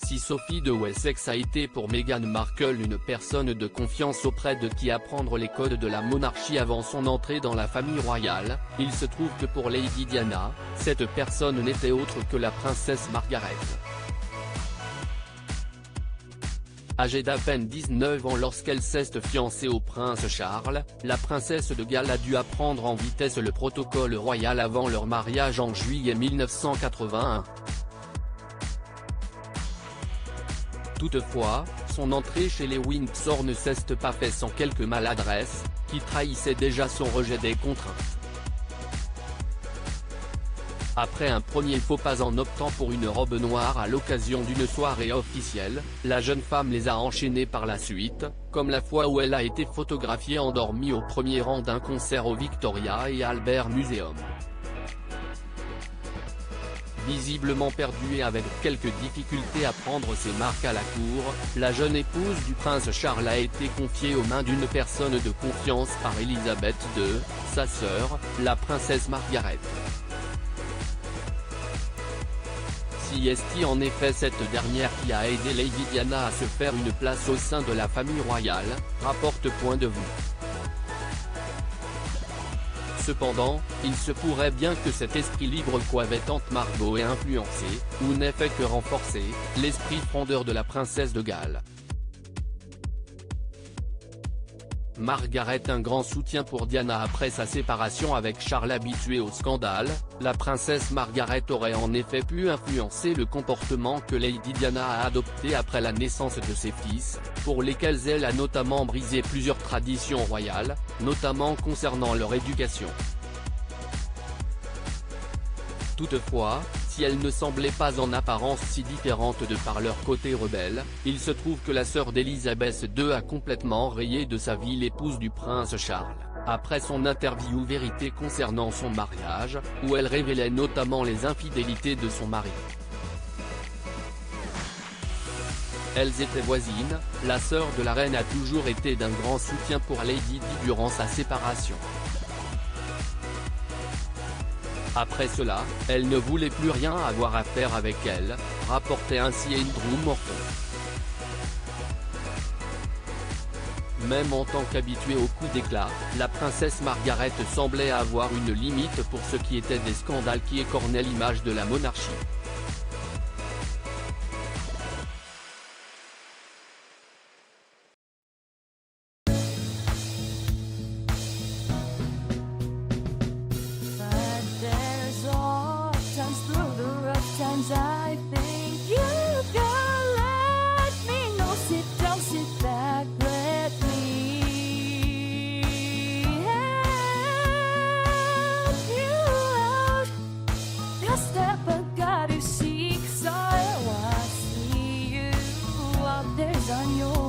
Si Sophie de Wessex a été pour Meghan Markle une personne de confiance auprès de qui apprendre les codes de la monarchie avant son entrée dans la famille royale, il se trouve que pour Lady Diana, cette personne n'était autre que la princesse Margaret. Âgée d'à peine 19 ans lorsqu'elle s'est fiancée au prince Charles, la princesse de Galles a dû apprendre en vitesse le protocole royal avant leur mariage en juillet 1981. Toutefois, son entrée chez les Windsor ne s'est pas fait sans quelques maladresses, qui trahissaient déjà son rejet des contraintes. Après un premier faux pas en optant pour une robe noire à l'occasion d'une soirée officielle, la jeune femme les a enchaînés par la suite, comme la fois où elle a été photographiée endormie au premier rang d'un concert au Victoria et Albert Museum. Visiblement perdue et avec quelques difficultés à prendre ses marques à la cour, la jeune épouse du prince Charles a été confiée aux mains d'une personne de confiance par Elisabeth II, sa sœur, la princesse Margaret. C'est en effet cette dernière qui a aidé Lady Diana à se faire une place au sein de la famille royale, rapporte Point de vue. Cependant, il se pourrait bien que cet esprit libre qu'avait tante Margot ait influencé, ou n'ait fait que renforcer, l'esprit frondeur de la princesse de Galles. Margaret un grand soutien pour Diana après sa séparation avec Charles. Habituée au scandale, la princesse Margaret aurait en effet pu influencer le comportement que Lady Diana a adopté après la naissance de ses fils, pour lesquels elle a notamment brisé plusieurs traditions royales, notamment concernant leur éducation. Toutefois, si elles ne semblaient pas en apparence si différentes de par leur côté rebelle, il se trouve que la sœur d'Elisabeth II a complètement rayé de sa vie l'épouse du prince Charles, après son interview Vérité concernant son mariage, où elle révélait notamment les infidélités de son mari. Elles étaient voisines, la sœur de la reine a toujours été d'un grand soutien pour Lady Di durant sa séparation. Après cela, elle ne voulait plus rien avoir à faire avec elle, rapportait ainsi Andrew Morton. Même en tant qu'habituée aux coups d'éclat, la princesse Margaret semblait avoir une limite pour ce qui était des scandales qui écornaient l'image de la monarchie. I think you can let me know. Sit down, sit back, let me help you out. The step I gotta seek, so I see you out there's on your